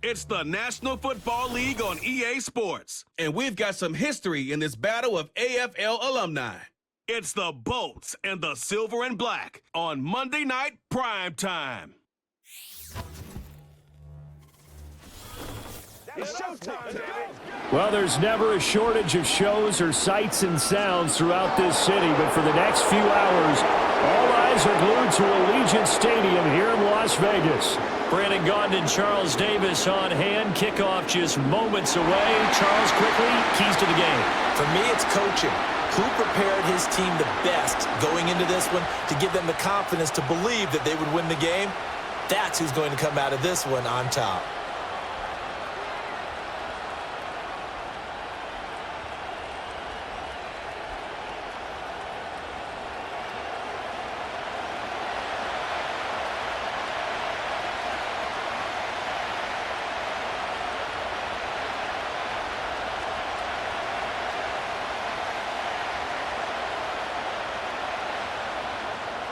It's the National Football League on EA Sports, and we've got some history in this battle of AFL alumni. It's the Bolts and the Silver and Black on Monday Night Prime Time. It's showtime. Well, there's never a shortage of shows or sights and sounds throughout this city, but for the next few hours, all eyes are glued to Allegiant Stadium here in Las Vegas. Brandon Gaudin and Charles Davis on hand. Kickoff just moments away. Charles, quickly, keys to the game. For me, it's coaching. Who prepared his team the best going into this one to give them the confidence to believe that they would win the game? That's who's going to come out of this one on top.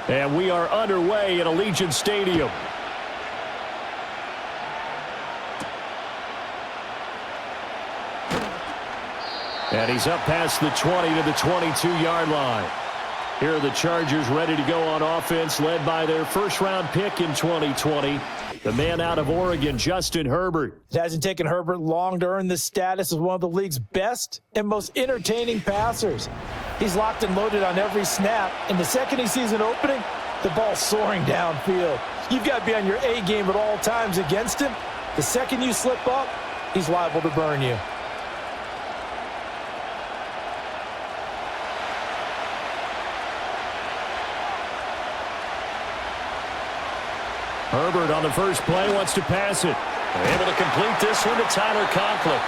And we are underway at Allegiant Stadium. And he's up past the 20 to the 22-yard line. Here are the Chargers ready to go on offense, led by their first-round pick in 2020, the man out of Oregon, Justin Herbert. It hasn't taken Herbert long to earn this status as one of the league's best and most entertaining passers. He's locked and loaded on every snap, and the second he sees an opening, the ball's soaring downfield. You've got to be on your A game at all times against him. The second you slip up, he's liable to burn you. Herbert on the first play wants to pass it. Able to complete this one to Tyler Conklin.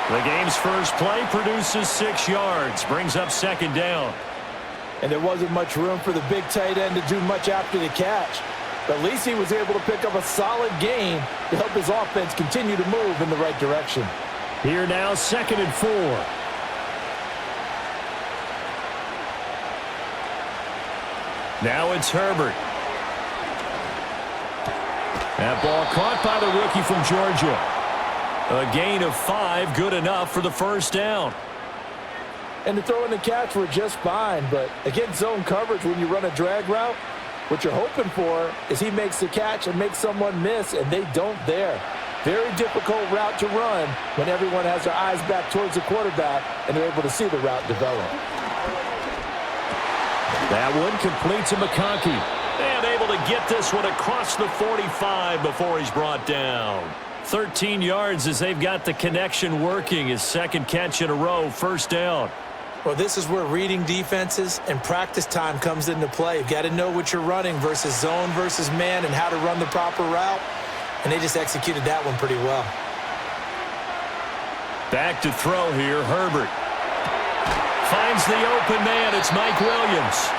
The game's first play produces 6 yards, brings up second down. And there wasn't much room for the big tight end to do much after the catch. But at least he was able to pick up a solid gain to help his offense continue to move in the right direction. Here now, 2nd and 4. Now it's Herbert. That ball caught by the rookie from Georgia. A gain of 5, good enough for the first down. And the throw and the catch were just fine, but against zone coverage when you run a drag route, what you're hoping for is he makes the catch and makes someone miss, and they don't there. Very difficult route to run when everyone has their eyes back towards the quarterback and they're able to see the route develop. That one complete to McConkey. And able to get this one across the 45 before he's brought down. 13 yards as they've got the connection working. His second catch in a row, first down. Well, this is where reading defenses and practice time comes into play. You've got to know what you're running versus zone versus man and how to run the proper route. And they just executed that one pretty well. Back to throw here, Herbert. Finds the open man. It's Mike Williams.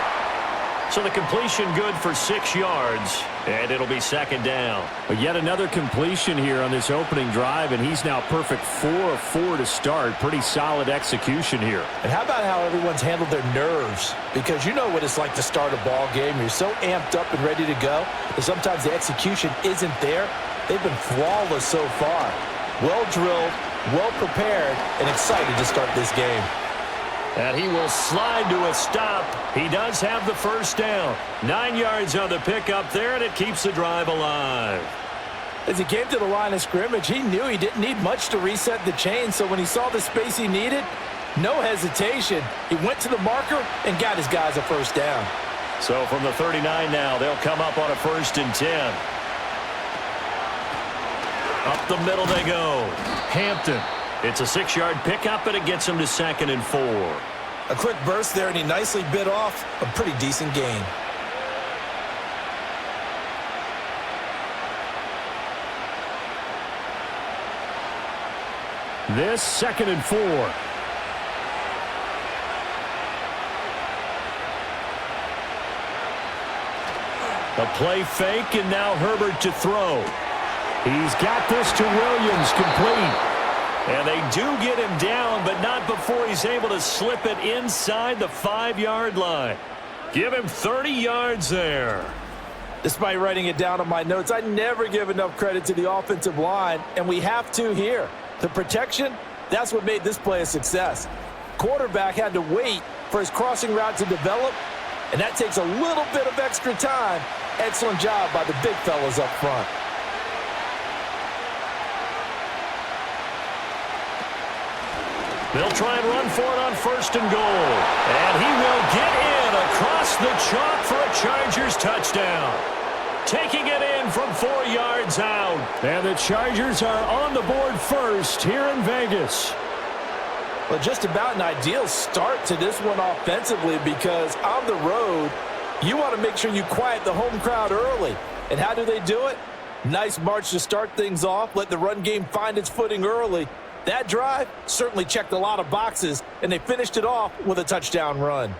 So the completion good for 6 yards, and it'll be second down. But yet another completion here on this opening drive, and he's now perfect 4 of 4 to start. Pretty solid execution here. And how about how everyone's handled their nerves? Because you know what it's like to start a ball game. You're so amped up and ready to go, and sometimes the execution isn't there. They've been flawless so far. Well drilled, well prepared, and excited to start this game. And he will slide to a stop. He does have the first down. 9 yards on the pickup there, and it keeps the drive alive. As he came to the line of scrimmage, he knew he didn't need much to reset the chain, so when he saw the space he needed, no hesitation. He went to the marker and got his guys a first down. So from the 39 now, they'll come up on a 1st and 10. Up the middle they go. Hampton. It's a 6-yard pickup, and it gets him to 2nd and 4. A quick burst there, and he nicely bit off a pretty decent gain. This 2nd and 4. A play fake, and now Herbert to throw. He's got this to Williams, complete. And they do get him down, but not before he's able to slip it inside the 5-yard line. Give him 30 yards there. Despite writing it down on my notes, I never give enough credit to the offensive line, and we have to here. The protection, that's what made this play a success. Quarterback had to wait for his crossing route to develop, and that takes a little bit of extra time. Excellent job by the big fellas up front. They'll try and run for it on 1st and goal. And he will get in across the chalk for a Chargers touchdown. Taking it in from 4 yards out. And the Chargers are on the board first here in Vegas. Well, just about an ideal start to this one offensively, because on the road, you want to make sure you quiet the home crowd early. And how do they do it? Nice march to start things off. Let the run game find its footing early. That drive certainly checked a lot of boxes, and they finished it off with a touchdown run.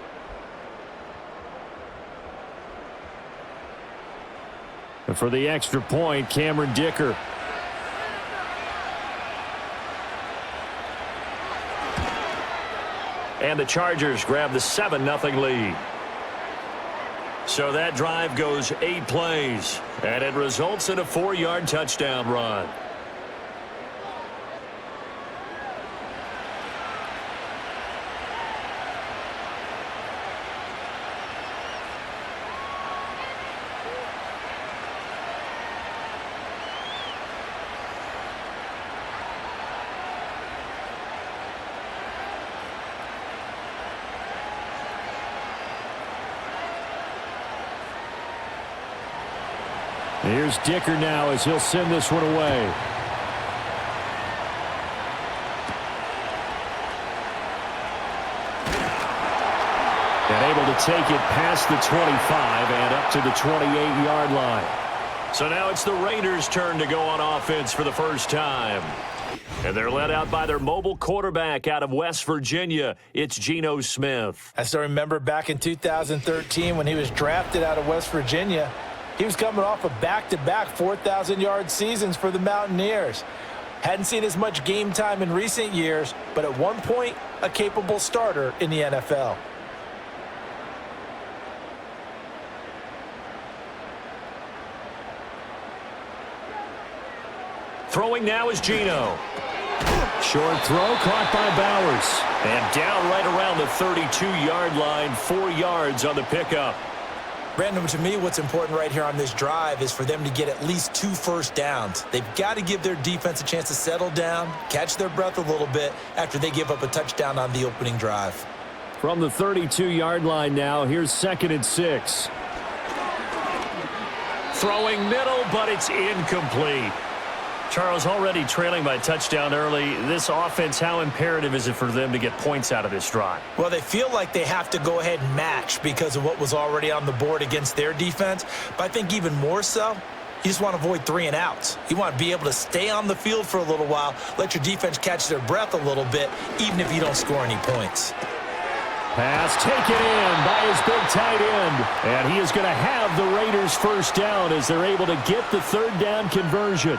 And for the extra point, Cameron Dicker. And the Chargers grab the 7-0 lead. So that drive goes 8 plays, and it results in a 4-yard touchdown run. Here's Dicker now as he'll send this one away. And able to take it past the 25 and up to the 28-yard line. So now it's the Raiders' turn to go on offense for the first time. And they're led out by their mobile quarterback out of West Virginia. It's Geno Smith. I still remember back in 2013 when he was drafted out of West Virginia. He was coming off of back-to-back 4,000-yard seasons for the Mountaineers. Hadn't seen as much game time in recent years, but at one point, a capable starter in the NFL. Throwing now is Geno. Short throw caught by Bowers. And down right around the 32-yard line, 4 yards on the pickup. Brandon, to me, what's important right here on this drive is for them to get at least 2 first downs. They've got to give their defense a chance to settle down, catch their breath a little bit after they give up a touchdown on the opening drive. From the 32-yard line now, here's 2nd and 6. Throwing middle, but it's incomplete. Charles, already trailing by a touchdown early. This offense, how imperative is it for them to get points out of this drive? Well, they feel like they have to go ahead and match because of what was already on the board against their defense. But I think even more so, you just want to avoid 3 and outs. You want to be able to stay on the field for a little while, let your defense catch their breath a little bit, even if you don't score any points. Pass taken in by his big tight end. And he is going to have the Raiders first down as they're able to get the 3rd down conversion.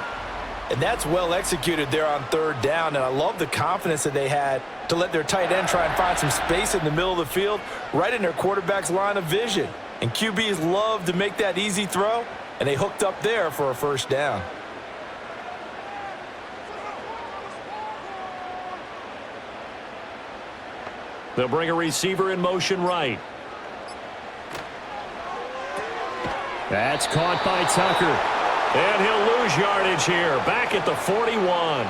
And that's well executed there on 3rd down, and I love the confidence that they had to let their tight end try and find some space in the middle of the field, right in their quarterback's line of vision. And QBs love to make that easy throw, and they hooked up there for a first down. They'll bring a receiver in motion right. That's caught by Tucker. And he'll lose yardage here, back at the 41.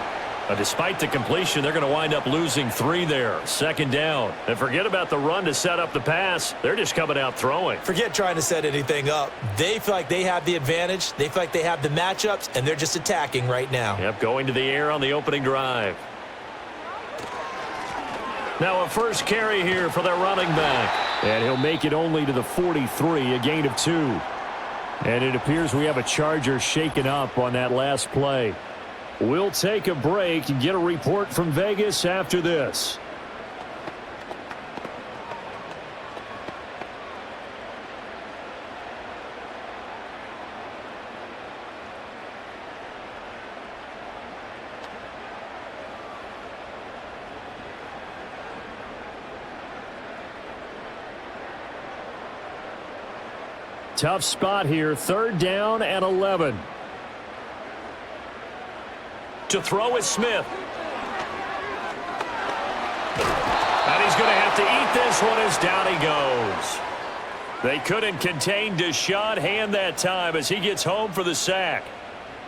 Despite the completion, they're going to wind up losing 3 there. 2nd down. And forget about the run to set up the pass. They're just coming out throwing. Forget trying to set anything up. They feel like they have the advantage. They feel like they have the matchups, and they're just attacking right now. Yep, going to the air on the opening drive. Now a first carry here for their running back. And he'll make it only to the 43, a gain of 2. And it appears we have a Charger shaken up on that last play. We'll take a break and get a report from Vegas after this. Tough spot here, 3rd down and 11. To throw is Smith. And he's going to have to eat this one as down he goes. They couldn't contain Deshaun Hand that time as he gets home for the sack.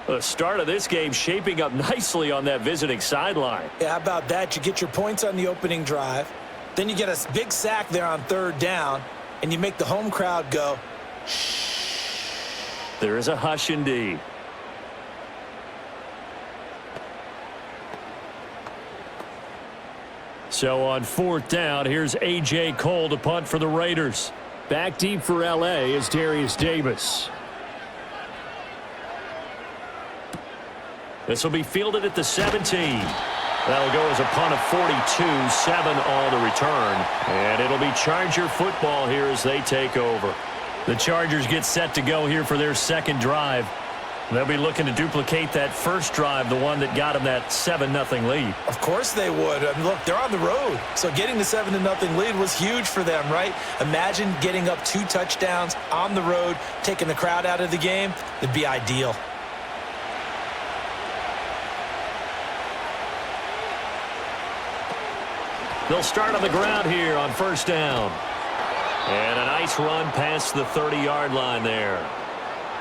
The start of this game shaping up nicely on that visiting sideline. Yeah, how about that? You get your points on the opening drive. Then you get a big sack there on 3rd down. And you make the home crowd go, shh. There is a hush indeed. So on 4th down, here's A.J. Cole to punt for the Raiders. Back deep for L.A. is Darius Davis. This will be fielded at the 17. That'll go as a punt of 42, 7 all to return. And it'll be Charger football here as they take over. The Chargers get set to go here for their 2nd drive. They'll be looking to duplicate that first drive, the one that got them that 7-0 lead. Of course they would. I mean, look, they're on the road. So getting the 7-0 lead was huge for them, right? Imagine getting up 2 touchdowns on the road, taking the crowd out of the game. It'd be ideal. They'll start on the ground here on 1st down. And a nice run past the 30-yard line there.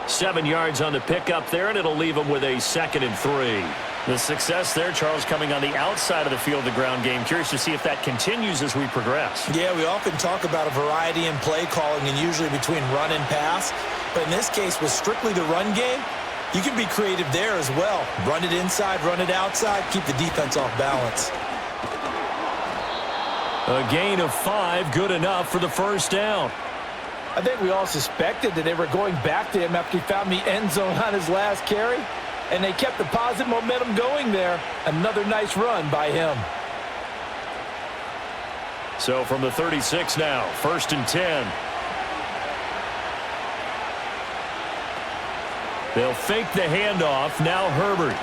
7 yards on the pickup there, and it'll leave them with a 2nd and 3. The success there, Charles, coming on the outside of the field, the ground game. Curious to see if that continues as we progress. Yeah, we often talk about a variety in play calling and usually between run and pass. But in this case, with strictly the run game, you can be creative there as well. Run it inside, run it outside, keep the defense off balance. A gain of 5, good enough for the 1st down. I think we all suspected that they were going back to him after he found the end zone on his last carry, and they kept the positive momentum going there. Another nice run by him. So from the 36 now, 1st and 10. They'll fake the handoff. Now Herbert.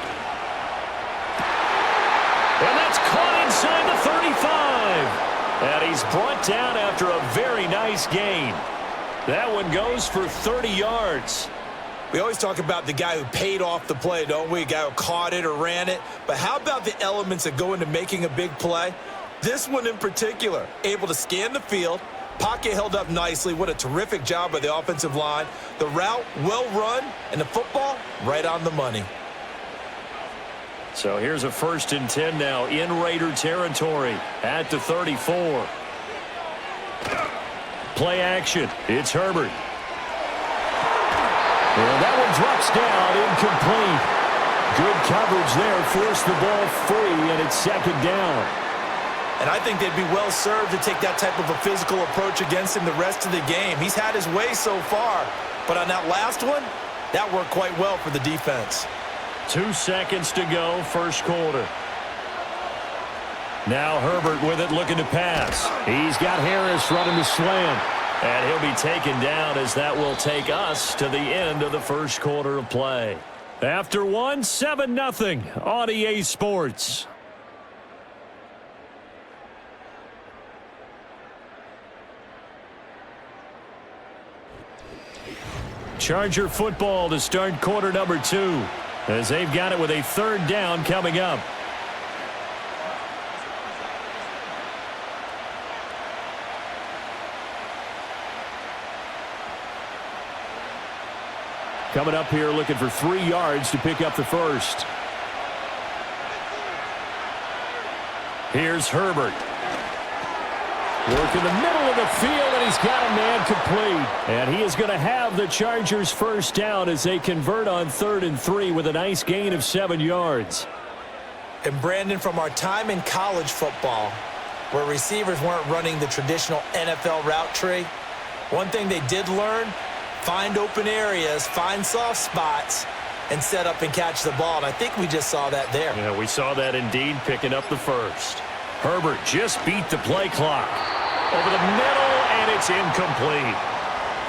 And that's caught inside the 35. And he's brought down after a very nice gain. That one goes for 30 yards. We always talk about the guy who paid off the play, don't we? A guy who caught it or ran it. But how about the elements that go into making a big play? This one in particular, able to scan the field, pocket held up nicely. What a terrific job by the offensive line. The route, well run, and the football, right on the money. So here's a 1st and 10 now in Raider territory at the 34. Play action. It's Herbert. And that one drops down, incomplete. Good coverage there, forced the ball free, and it's 2nd down. And I think they'd be well served to take that type of a physical approach against him the rest of the game. He's had his way so far, but on that last one, that worked quite well for the defense. 2 seconds to go, 1st quarter. Now Herbert with it, looking to pass. He's got Harris running the slant. And he'll be taken down as that will take us to the end of the 1st quarter of play. After 1, 7-0 on EA Sports. Charger football to start quarter number 2 as they've got it with a 3rd down coming up. Coming up here looking for 3 yards to pick up the 1st. Here's Herbert. Work in the middle of the field, and he's got a man complete. And he is going to have the Chargers 1st down as they convert on 3rd and 3 with a nice gain of 7 yards. And Brandon, from our time in college football, where receivers weren't running the traditional NFL route tree, one thing they did learn, find open areas, find soft spots, and set up and catch the ball. And I think we just saw that there. Yeah, we saw that indeed, picking up the 1st. Herbert just beat the play clock. Over the middle, and it's incomplete.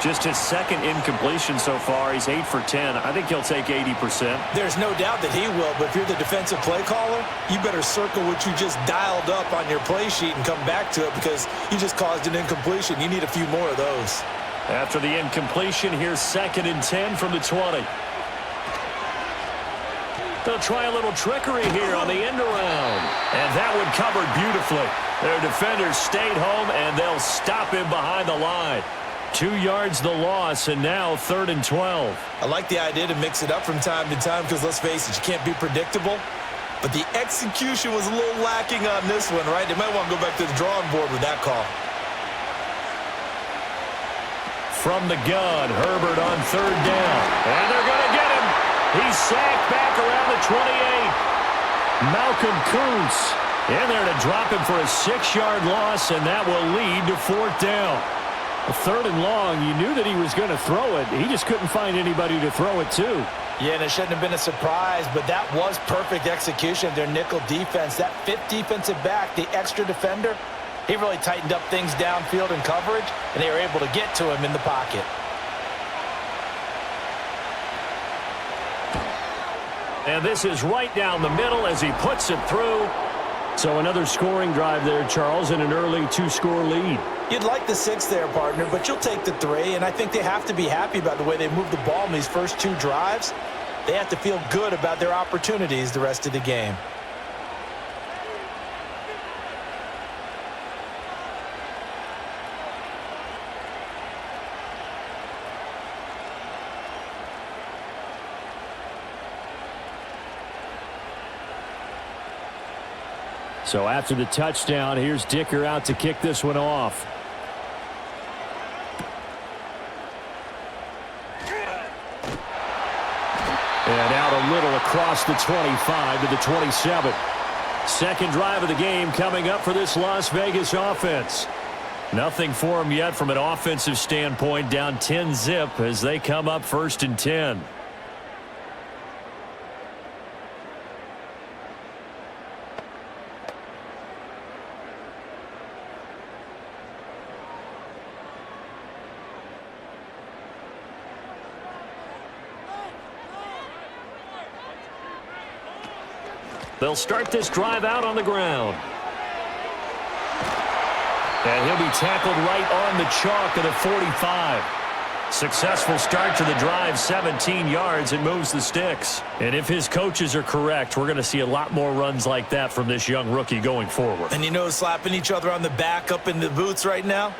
Just his 2nd incompletion so far. He's 8 for 10. I think he'll take 80%. There's no doubt that he will, but if you're the defensive play caller, you better circle what you just dialed up on your play sheet and come back to it because you just caused an incompletion. You need a few more of those. After the incompletion, here's 2nd and 10 from the 20. They'll try a little trickery here on the end around. And that one covered beautifully. Their defenders stayed home, and they'll stop him behind the line. 2 yards the loss, and now 3rd and 12. I like the idea to mix it up from time to time because, let's face it, you can't be predictable. But the execution was a little lacking on this one, right? They might want to go back to the drawing board with that call. From the gun, Herbert on 3rd down. And they're going to get him. He's sacked back around the 28. Malcolm Kuntz in there to drop him for a 6-yard loss, and that will lead to 4th down. 3rd and long, you knew that he was going to throw it. He just couldn't find anybody to throw it to. Yeah, and it shouldn't have been a surprise, but that was perfect execution of their nickel defense. That 5th defensive back, the extra defender, he really tightened up things downfield in coverage, and they were able to get to him in the pocket. And this is right down the middle as he puts it through. So another scoring drive there, Charles, and an early 2-score lead. You'd like the 6 there, partner, but you'll take the 3, and I think they have to be happy about the way they moved the ball in these first 2 drives. They have to feel good about their opportunities the rest of the game. So after the touchdown, here's Dicker out to kick this one off. And out a little across the 25 to the 27. 2nd drive of the game coming up for this Las Vegas offense. Nothing for them yet from an offensive standpoint, down 10-zip as they come up 1st and 10. They'll start this drive out on the ground. And he'll be tackled right on the chalk of the 45. Successful start to the drive, 17 yards, and moves the sticks. And if his coaches are correct, we're going to see a lot more runs like that from this young rookie going forward. And you know, slapping each other on the back up in the boots right now?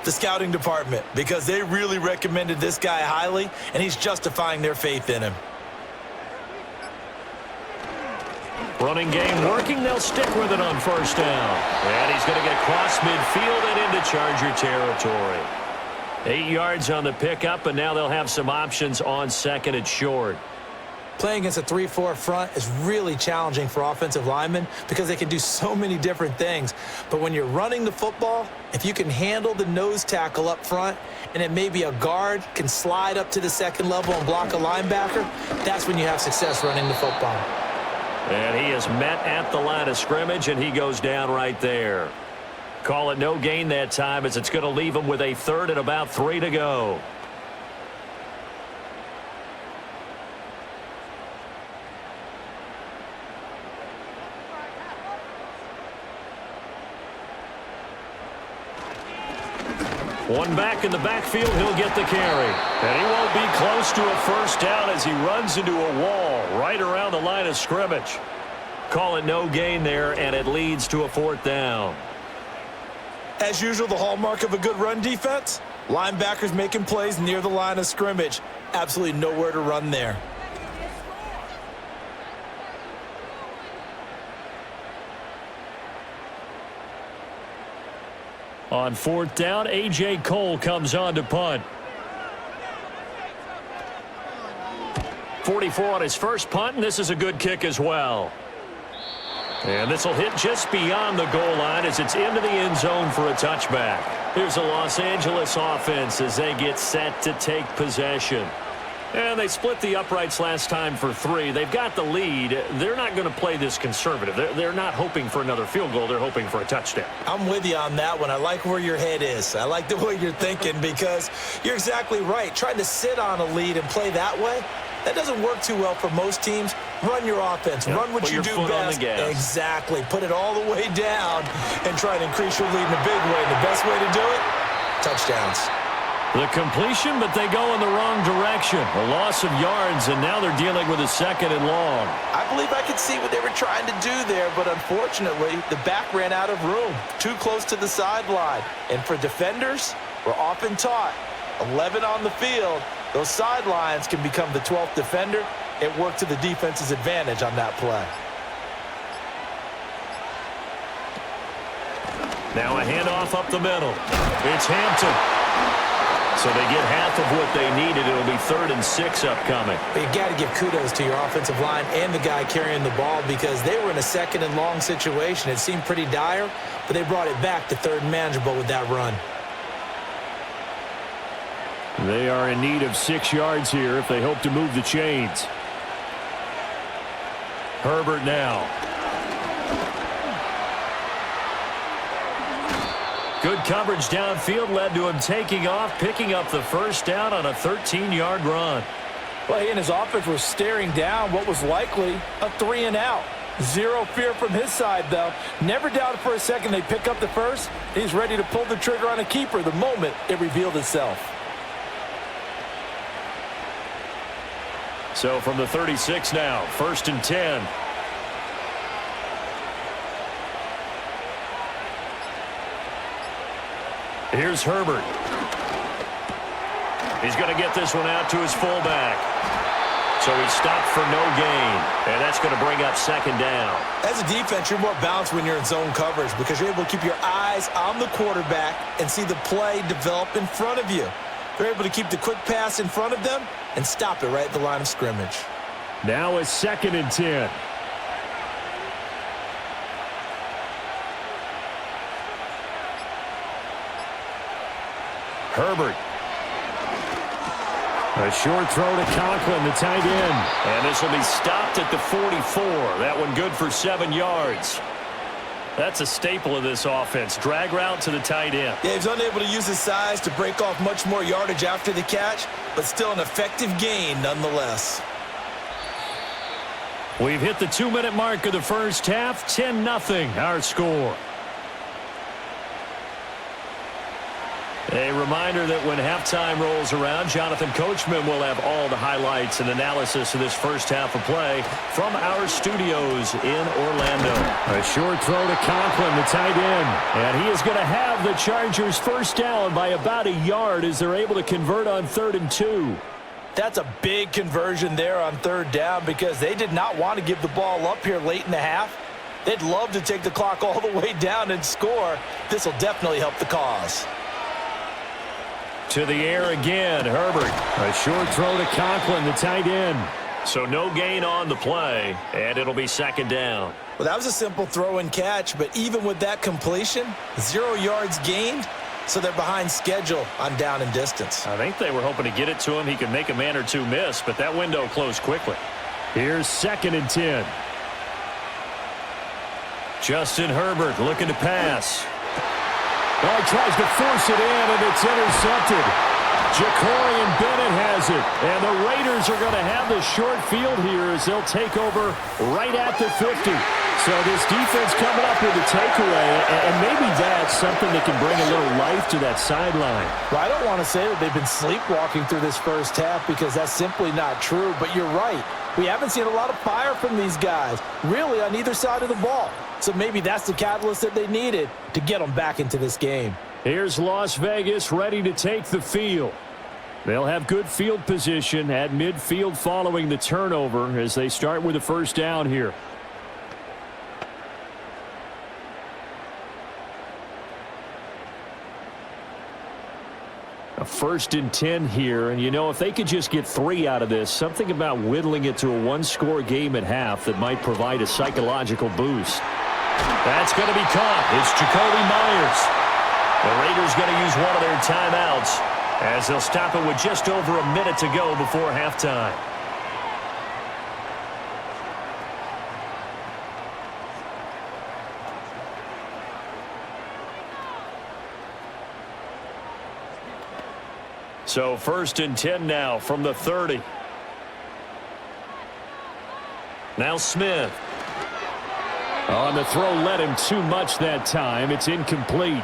The scouting department, because they really recommended this guy highly, and he's justifying their faith in him. Running game working. They'll stick with it on 1st down. And he's going to get across midfield and into Charger territory. 8 yards on the pickup, and now they'll have some options on 2nd and short. Playing against a 3-4 front is really challenging for offensive linemen because they can do so many different things. But when you're running the football, if you can handle the nose tackle up front and then maybe a guard can slide up to the 2nd level and block a linebacker, that's when you have success running the football. And he is met at the line of scrimmage, and he goes down right there. Call it no gain that time as it's going to leave him with a 3rd and about 3 to go. One back in the backfield, he'll get the carry. And he won't be close to a 1st down as he runs into a wall right around the line of scrimmage. Call it no gain there, and it leads to a 4th down. As usual, the hallmark of a good run defense, linebackers making plays near the line of scrimmage. Absolutely nowhere to run there. On 4th down, A.J. Cole comes on to punt. 44 on his first punt, and this is a good kick as well. And this will hit just beyond the goal line as it's into the end zone for a touchback. Here's the Los Angeles offense as they get set to take possession. And they split the uprights last time for 3. They've got the lead. They're not going to play this conservative. They're not hoping for another field goal. They're hoping for a touchdown. I'm with you on that one. I like where your head is. I like the way you're thinking because you're exactly right. Trying to sit on a lead and play that way, that doesn't work too well for most teams. Run your offense. Yep. Run what Put you your do foot on best. the gas. Exactly. Put it all the way down and try to increase your lead in a big way. And the best way to do it, touchdowns. The completion, but they go in the wrong direction. A loss of yards, and now they're dealing with a 2nd and long. I believe I could see what they were trying to do there, but unfortunately, the back ran out of room, too close to the sideline. And for defenders, we're often taught, 11 on the field, those sidelines can become the 12th defender. It worked to the defense's advantage on that play. Now a handoff up the middle. It's Hampton. So they get half of what they needed. It'll be 3rd and 6 upcoming. But you got to give kudos to your offensive line and the guy carrying the ball because they were in a 2nd and long situation. It seemed pretty dire, but they brought it back to 3rd and manageable with that run. They are in need of 6 yards here if they hope to move the chains. Herbert now. Good coverage downfield led to him taking off, picking up the 1st down on a 13-yard run. Well, he and his offense were staring down what was likely a 3-and-out. Zero fear from his side, though. Never doubted for a second they pick up the 1st. He's ready to pull the trigger on a keeper the moment it revealed itself. So from the 36 now, 1st and 10. Here's Herbert. He's going to get this one out to his fullback. So he stopped for no gain, and that's going to bring up 2nd down. As a defense, you're more balanced when you're in zone coverage because you're able to keep your eyes on the quarterback and see the play develop in front of you. They're able to keep the quick pass in front of them and stop it right at the line of scrimmage. Now it's 2nd and 10. Herbert. A short throw to Conklin, the tight end. And this will be stopped at the 44. That one good for 7 yards. That's a staple of this offense. Drag route to the tight end. Yeah, he's unable to use his size to break off much more yardage after the catch, but still an effective gain nonetheless. We've hit the 2-minute mark of the 1st half. 10-0 our score. A reminder that when halftime rolls around, Jonathan Coachman will have all the highlights and analysis of this 1st half of play from our studios in Orlando. A short throw to Conklin, the tight end. And he is going to have the Chargers 1st down by about a yard as they're able to convert on 3rd and 2. That's a big conversion there on 3rd down because they did not want to give the ball up here late in the half. They'd love to take the clock all the way down and score. This will definitely help the cause. To the air again, Herbert. A short throw to Conklin, the tight end. So no gain on the play, and it'll be 2nd down. Well, that was a simple throw and catch, but even with that completion, 0 yards gained, so they're behind schedule on down and distance. I think they were hoping to get it to him. He could make a man or two miss, but that window closed quickly. Here's 2nd and 10. Justin Herbert looking to pass. Oh, he tries to force it in, and it's intercepted. Ja'Cory Bennett has it. And the Raiders are going to have the short field here as they'll take over right at the 50. So this defense coming up with a takeaway, and maybe that's something that can bring a little life to that sideline. Well, I don't want to say that they've been sleepwalking through this 1st half because that's simply not true, but you're right. We haven't seen a lot of fire from these guys, really on either side of the ball. So maybe that's the catalyst that they needed to get them back into this game. Here's Las Vegas ready to take the field. They'll have good field position at midfield following the turnover as they start with a 1st down here. A 1st and 10 here, and you know, if they could just get 3 out of this, something about whittling it to a 1-score game at half that might provide a psychological boost. That's going to be caught. It's Jacoby Myers. The Raiders going to use one of their timeouts as they'll stop it with just over a minute to go before halftime. So 1st and 10 now from the 30. Now Smith. On the throw, led him too much that time. It's incomplete.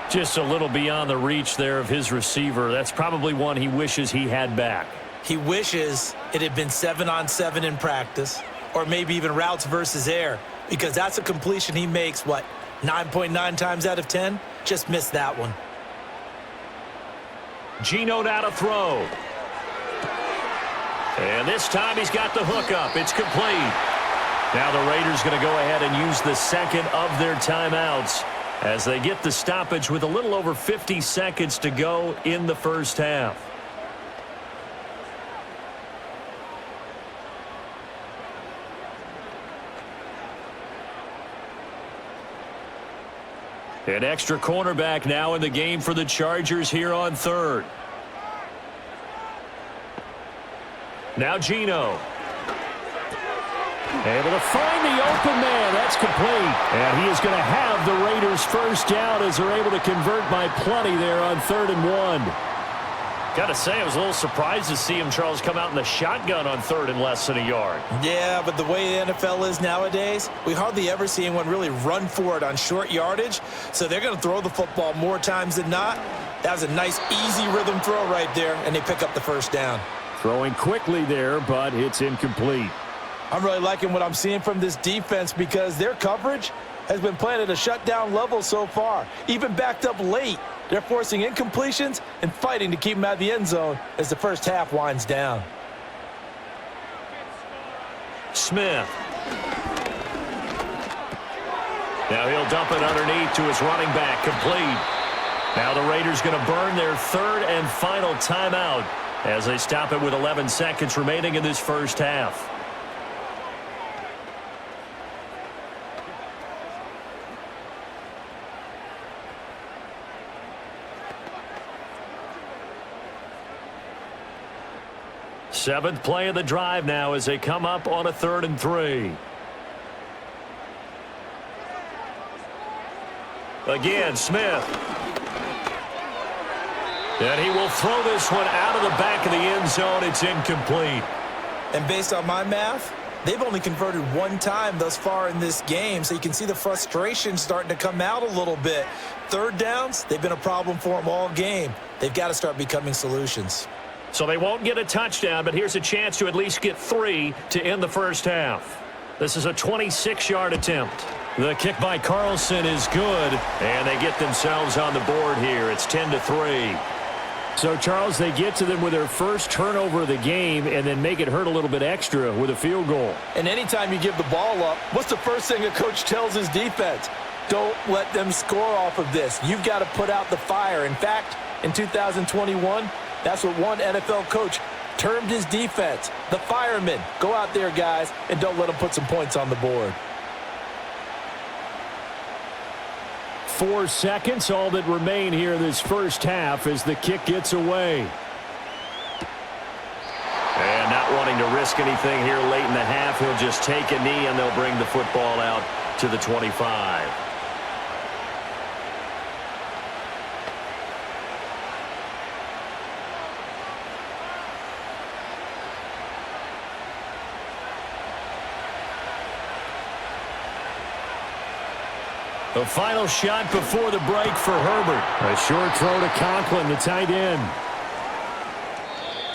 Just a little beyond the reach there of his receiver. That's probably one he wishes he had back. He wishes it had been 7-on-7 in practice, or maybe even routes versus air, because that's a completion he makes, 9.9 times out of 10? Just missed that one. Geno now to throw. And this time he's got the hook up. It's complete. Now the Raiders going to go ahead and use the second of their timeouts as they get the stoppage with a little over 50 seconds to go in the first half. An extra cornerback now in the game for the Chargers here on third. Now Geno. Able to find the open man. That's complete. And he is going to have the Raiders first down as they're able to convert by plenty there on 3rd and 1. Got to say, I was a little surprised to see him, Charles, come out in the shotgun on 3rd and less than a yard. Yeah, but the way the NFL is nowadays, we hardly ever see anyone really run for it on short yardage. So they're going to throw the football more times than not. That was a nice, easy rhythm throw right there, and they pick up the first down. Throwing quickly there, but it's incomplete. I'm really liking what I'm seeing from this defense because their coverage has been playing at a shutdown level so far. Even backed up late, they're forcing incompletions and fighting to keep them out of the end zone as the first half winds down. Smith. Now he'll dump it underneath to his running back, complete. Now the Raiders going to burn their 3rd and final timeout as they stop it with 11 seconds remaining in this first half. Seventh play of the drive now as they come up on a 3rd and 3. Again, Smith. And he will throw this one out of the back of the end zone. It's incomplete. And based on my math, they've only converted one time thus far in this game, so you can see the frustration starting to come out a little bit. 3rd downs, they've been a problem for them all game. They've got to start becoming solutions. So they won't get a touchdown, but here's a chance to at least get 3 to end the first half. This is a 26-yard attempt. The kick by Carlson is good, and they get themselves on the board here. It's 10-3. So, Charles, they get to them with their first turnover of the game and then make it hurt a little bit extra with a field goal. And anytime you give the ball up, what's the first thing a coach tells his defense? Don't let them score off of this. You've got to put out the fire. In fact, in 2021, that's what one NFL coach termed his defense, the firemen. Go out there, guys, and don't let them put some points on the board. 4 seconds, all that remain here in this first half as the kick gets away. And not wanting to risk anything here late in the half, he'll just take a knee and they'll bring the football out to the 25. The final shot before the break for Herbert. A short throw to Conklin, the tight end.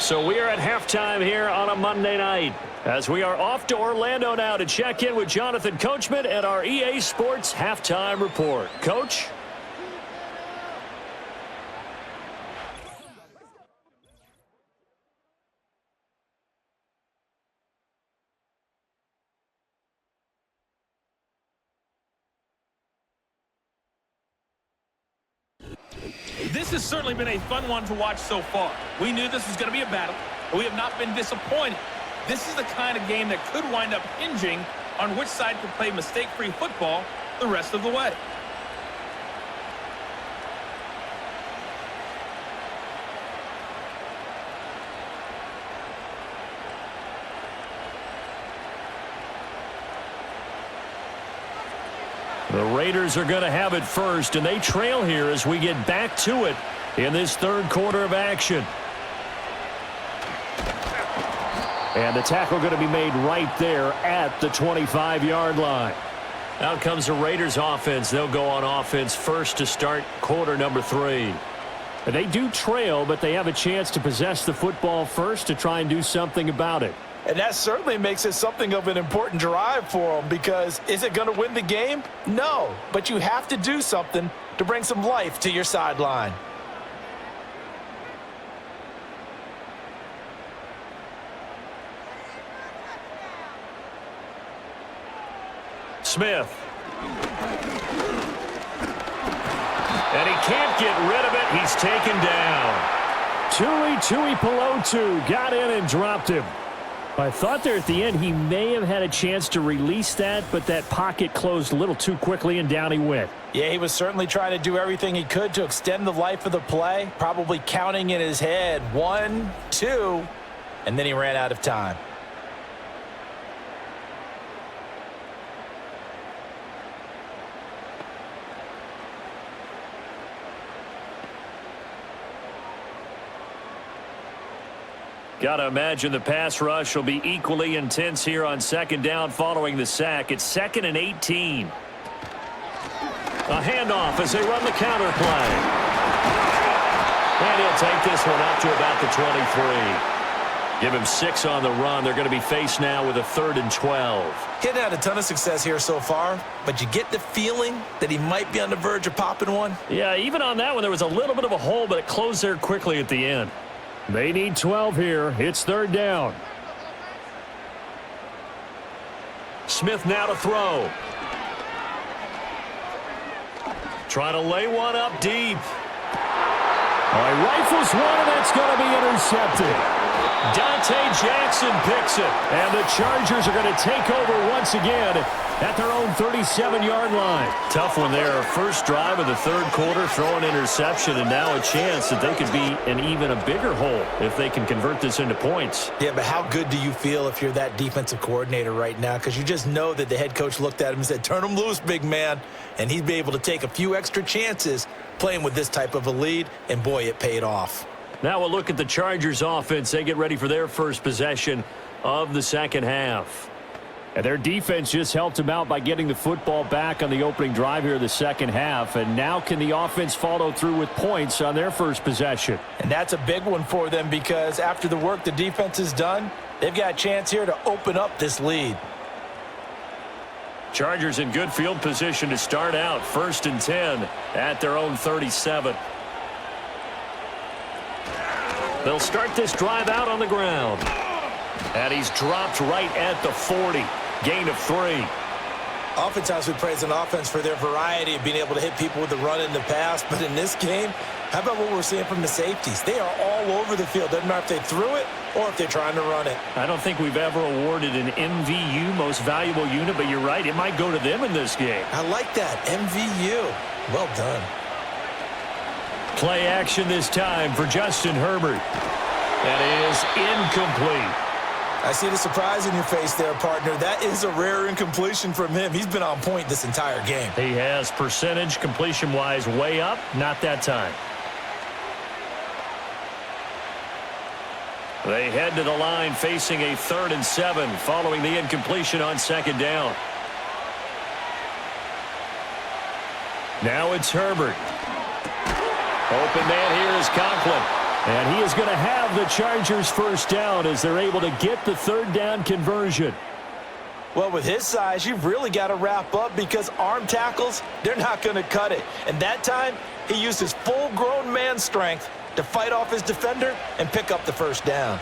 So we are at halftime here on a Monday night as we are off to Orlando now to check in with Jonathan Coachman at our EA Sports Halftime Report. Coach? This has certainly been a fun one to watch so far. We knew this was going to be a battle, but we have not been disappointed. This is the kind of game that could wind up hinging on which side could play mistake-free football the rest of the way. The Raiders are going to have it first, and they trail here as we get back to it in this 3rd quarter of action. And the tackle going to be made right there at the 25-yard line. Out comes the Raiders offense. They'll go on offense first to start quarter number 3. They do trail, but they have a chance to possess the football first to try and do something about it. And that certainly makes it something of an important drive for them, because is it going to win the game? No, but you have to do something to bring some life to your sideline. Smith. And he can't get rid of it. He's taken down. Tui Pelotu got in and dropped him. I thought there at the end he may have had a chance to release that, but that pocket closed a little too quickly and down he went. Yeah, he was certainly trying to do everything he could to extend the life of the play, probably counting in his head 1, 2, and then he ran out of time. Got to imagine the pass rush will be equally intense here on second down following the sack. It's 2nd and 18. A handoff as they run the counter play. And he'll take this one up to about the 23. Give him 6 on the run. They're going to be faced now with a 3rd and 12. He hadn't had a ton of success here so far, but you get the feeling that he might be on the verge of popping one. Yeah, even on that one, there was a little bit of a hole, but it closed there quickly at the end. They need 12 here. It's 3rd down. Smith now to throw. Trying to lay one up deep. Rifles one, and that's going to be intercepted. Dante Jackson picks it. And the Chargers are going to take over once again at their own 37-yard line. Tough one there. First drive of the 3rd quarter, throw an interception, and now a chance that they could be in even a bigger hole if they can convert this into points. Yeah, but how good do you feel if you're that defensive coordinator right now? Because you just know that the head coach looked at him and said, turn him loose, big man. And he'd be able to take a few extra chances playing with this type of a lead, and boy, it paid off. Now we'll look at the Chargers offense. They get ready for their first possession of the second half. And their defense just helped them out by getting the football back on the opening drive here in the second half. And now can the offense follow through with points on their first possession? And that's a big one for them, because after the work the defense has done, they've got a chance here to open up this lead. Chargers in good field position to start out. 1st and 10 at their own 37. They'll start this drive out on the ground. And he's dropped right at the 40. Gain of 3. Oftentimes we praise an offense for their variety of being able to hit people with the run and the pass. But in this game, how about what we're seeing from the safeties? They are all over the field. Doesn't matter if they threw it or if they're trying to run it. I don't think we've ever awarded an MVU, most valuable unit, but you're right. It might go to them in this game. I like that. MVU. Well done. Play action this time for Justin Herbert. That is incomplete. I see the surprise in your face there, partner. That is a rare incompletion from him. He's been on point this entire game. He has percentage completion-wise way up. Not that time. They head to the line facing a 3rd and 7 following the incompletion on second down. Now it's Herbert. Open man here is Conklin. And he is going to have the Chargers first down as they're able to get the 3rd down conversion. Well, with his size, you've really got to wrap up, because arm tackles, they're not going to cut it. And that time, he used his full-grown man strength to fight off his defender and pick up the first down.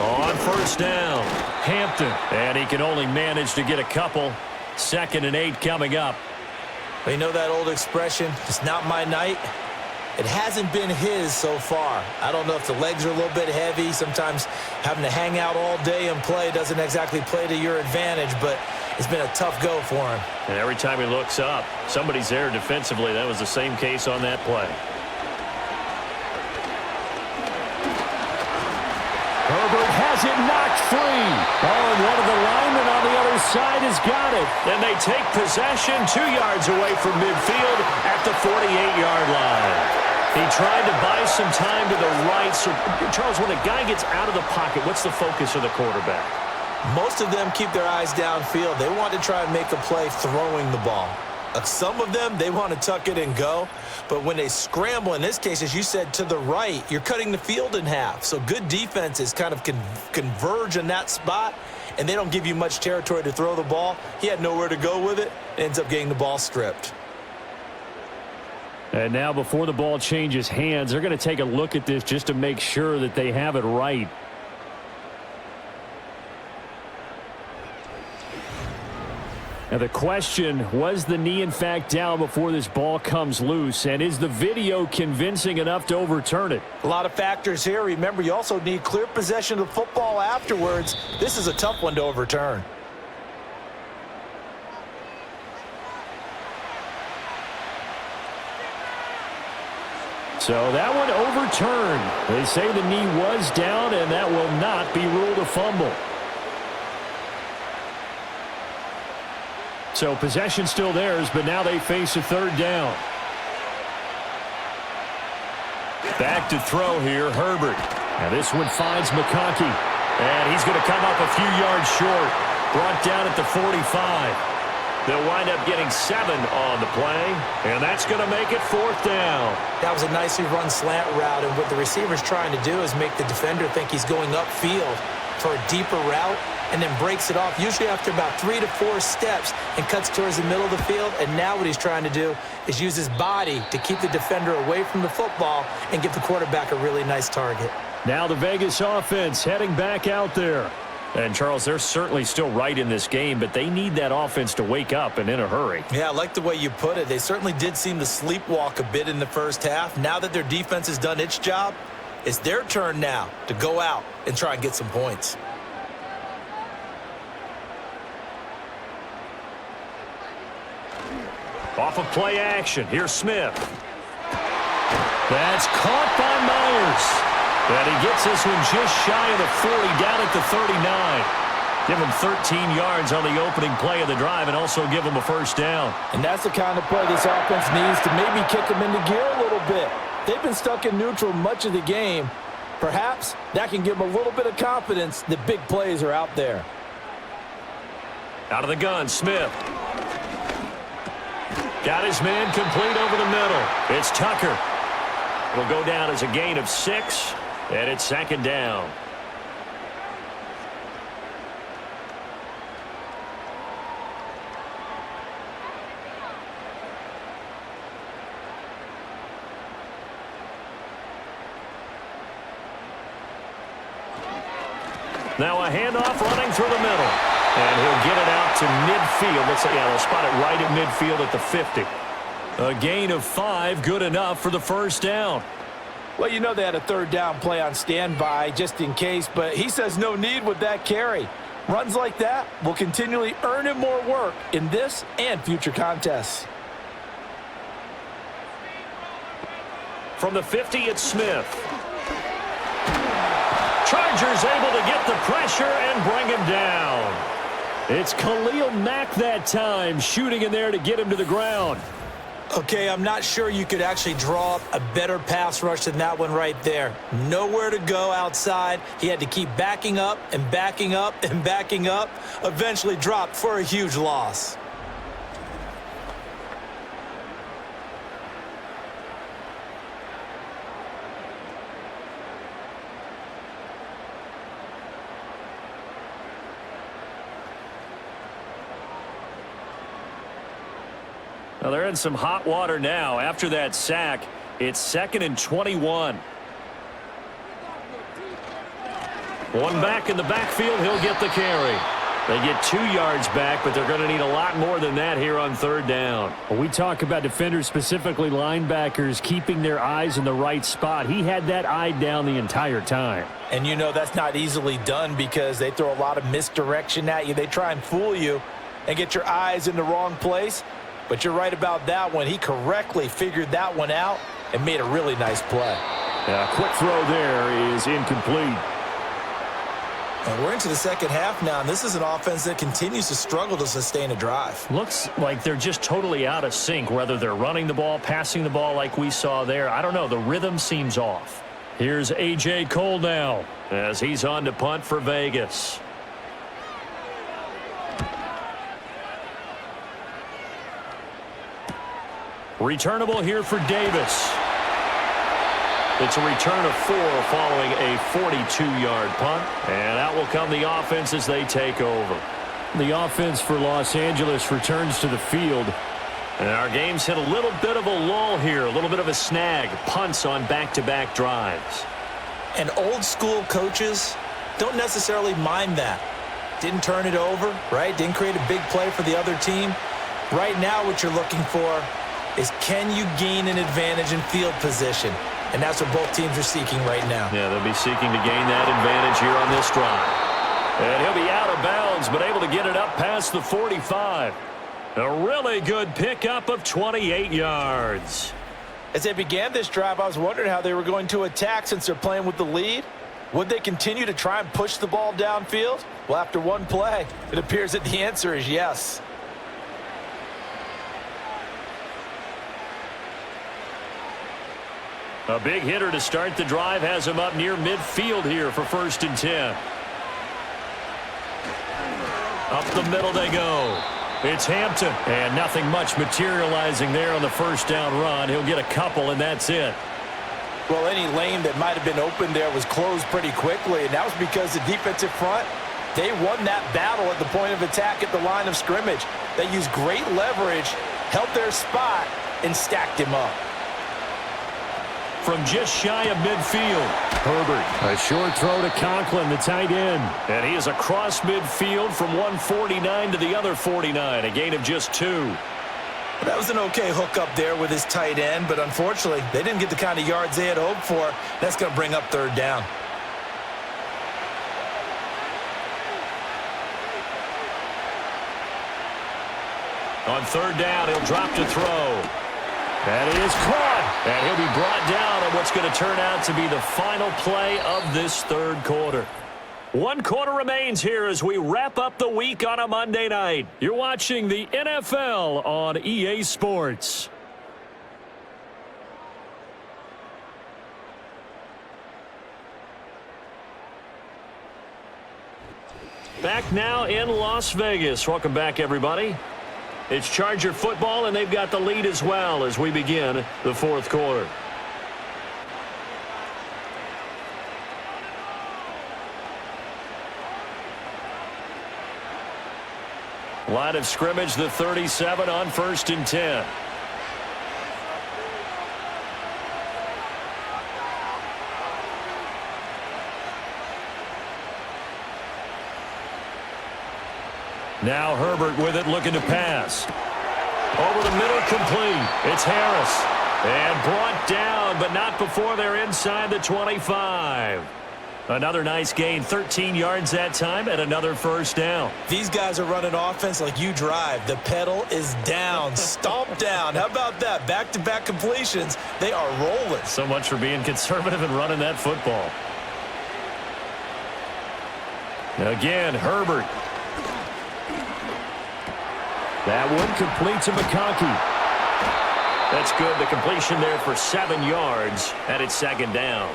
On first down, Hampton. And he can only manage to get a couple. 2nd and 8 coming up. But you know that old expression, it's not my night? It hasn't been his so far. I don't know if the legs are a little bit heavy. Sometimes having to hang out all day and play doesn't exactly play to your advantage, but it's been a tough go for him. And every time he looks up, somebody's there defensively. That was the same case on that play. Herbert has it knocked free. Oh, and one of the linemen on the other side has got it. And they take possession 2 yards away from midfield at the 48-yard line. He tried to buy some time to the right. So, Charles, when a guy gets out of the pocket, what's the focus of the quarterback? Most of them keep their eyes downfield. They want to try and make a play throwing the ball. Some of them, they want to tuck it and go. But when they scramble, in this case, as you said, to the right, you're cutting the field in half. So good defenses kind of converge in that spot, and they don't give you much territory to throw the ball. He had nowhere to go with it. Ends up getting the ball stripped. And now before the ball changes hands, they're going to take a look at this just to make sure that they have it right. Now the question, was the knee in fact down before this ball comes loose? And is the video convincing enough to overturn it? A lot of factors here. Remember, you also need clear possession of the football afterwards. This is a tough one to overturn. So that one overturned. They say the knee was down, and that will not be ruled a fumble. So possession still theirs, but now they face a third down. Back to throw here, Herbert. Now this one finds McConkey. And he's going to come up a few yards short. Brought down at the 45. They'll wind up getting 7 on the play, and that's going to make it 4th down. That was a nicely run slant route, and what the receiver's trying to do is make the defender think he's going upfield for a deeper route, and then breaks it off, usually after about 3 to 4 steps, and cuts towards the middle of the field. And now what he's trying to do is use his body to keep the defender away from the football and give the quarterback a really nice target. Now the Vegas offense heading back out there. And, Charles, they're certainly still right in this game, but they need that offense to wake up and in a hurry. Yeah, I like the way you put it. They certainly did seem to sleepwalk a bit in the first half. Now that their defense has done its job, it's their turn now to go out and try and get some points. Off of play action, here's Smith. That's caught by Myers. And he gets this one just shy of the 40, down at the 39. Give him 13 yards on the opening play of the drive and also give him a first down. And that's the kind of play this offense needs to maybe kick them into gear a little bit. They've been stuck in neutral much of the game. Perhaps that can give them a little bit of confidence that big plays are out there. Out of the gun, Smith. Got his man complete over the middle. It's Tucker. It'll go down as a gain of 6, and it's 2nd down. Now a handoff running through the middle. And he'll get it out to midfield. They'll spot it right at midfield at the 50. A gain of 5, good enough for the first down. Well, you know they had a third down play on standby just in case, but he says no need with that carry. Runs like that will continually earn him more work in this and future contests. From the 50, it's Smith. Chargers able to get the pressure and bring him down. It's Khalil Mack that time, shooting in there to get him to the ground. Okay, I'm not sure you could actually draw up a better pass rush than that one right there. Nowhere to go outside. He had to keep backing up and backing up and backing up. Eventually dropped for a huge loss. Well, they're in some hot water now. After that sack, it's 2nd and 21. One back in the backfield, he'll get the carry. They get 2 yards back, but they're going to need a lot more than that here on 3rd down. When we talk about defenders, specifically linebackers, keeping their eyes in the right spot. He had that eye down the entire time. And you know that's not easily done because they throw a lot of misdirection at you. They try and fool you and get your eyes in the wrong place. But you're right about that one. He correctly figured that one out and made a really nice play. A quick throw there is incomplete. And we're into the second half now, and this is an offense that continues to struggle to sustain a drive. Looks like they're just totally out of sync, whether they're running the ball, passing the ball like we saw there. I don't know. The rhythm seems off. Here's A.J. Cole now as he's on to punt for Vegas. Returnable here for Davis. It's a return of 4 following a 42-yard punt. And out will come the offense as they take over. The offense for Los Angeles returns to the field. And our game's hit a little bit of a lull here, a little bit of a snag. Punts on back-to-back drives. And old-school coaches don't necessarily mind that. Didn't turn it over, right? Didn't create a big play for the other team. Right now what you're looking for is, can you gain an advantage in field position? And that's what both teams are seeking right now. Yeah, they'll be seeking to gain that advantage here on this drive. And he'll be out of bounds, but able to get it up past the 45. A really good pickup of 28 yards. As they began this drive, I was wondering how they were going to attack since they're playing with the lead. Would they continue to try and push the ball downfield? Well, after one play, it appears that the answer is yes. A big hitter to start the drive has him up near midfield here for 1st and 10. Up the middle they go. It's Hampton. And nothing much materializing there on the first down run. He'll get a couple, and that's it. Well, any lane that might have been open there was closed pretty quickly, and that was because the defensive front, they won that battle at the point of attack at the line of scrimmage. They used great leverage, held their spot, and stacked him up. From just shy of midfield, Herbert, a short throw to Conklin, the tight end. and he is across midfield from 149 to the other 49, a gain of just 2. That was an okay hookup there with his tight end, but unfortunately, they didn't get the kind of yards they had hoped for. That's going to bring up 3rd down. On 3rd down, he'll drop to throw. And he is caught. And he'll be brought down on what's going to turn out to be the final play of this 3rd quarter. 1 quarter remains here as we wrap up the week on a Monday night. You're watching the NFL on EA Sports. Back now in Las Vegas. Welcome back, everybody. It's Charger football, and they've got the lead as well as we begin the 4th quarter. Line of scrimmage, the 37 on 1st and 10. Now Herbert with it, looking to pass. Over the middle, complete. It's Harris. And brought down, but not before they're inside the 25. Another nice gain, 13 yards that time, and another 1st down. These guys are running offense like you drive. The pedal is down, stomp down. How about that? Back-to-back completions. They are rolling. So much for being conservative and running that football. Again, Herbert. That one complete to McConkey. That's good. The completion there for 7 yards, and it's 2nd down.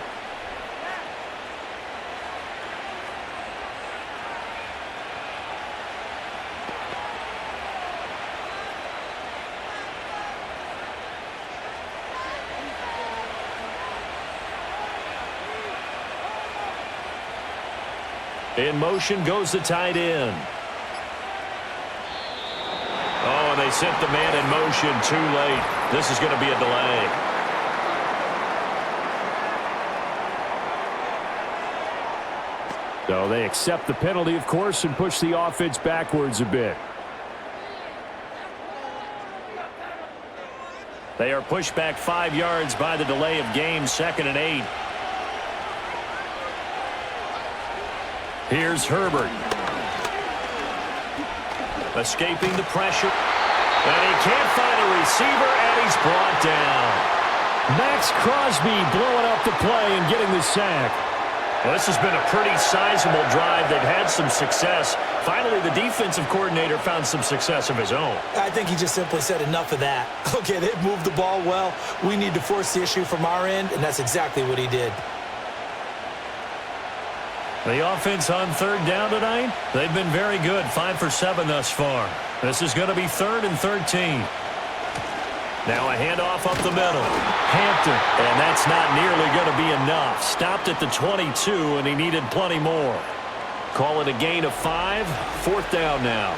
In motion goes the tight end. Oh, and they sent the man in motion too late. This is going to be a delay. So they accept the penalty, of course, and push the offense backwards a bit. They are pushed back 5 yards by the delay of game, 2nd and 8. Here's Herbert. Escaping the pressure. And he can't find a receiver, and he's brought down. Max Crosby blowing up the play and getting the sack. Well, this has been a pretty sizable drive. They've had some success. Finally, the defensive coordinator found some success of his own. I think he just simply said enough of that. Okay, they've moved the ball well. We need to force the issue from our end, and that's exactly what he did. The offense on 3rd down tonight, they've been very good, 5 for 7 thus far. This is going to be 3rd and 13. Now a handoff up the middle. Hampton. And that's not nearly going to be enough. Stopped at the 22, and he needed plenty more. Call it a gain of 5. 4th down now.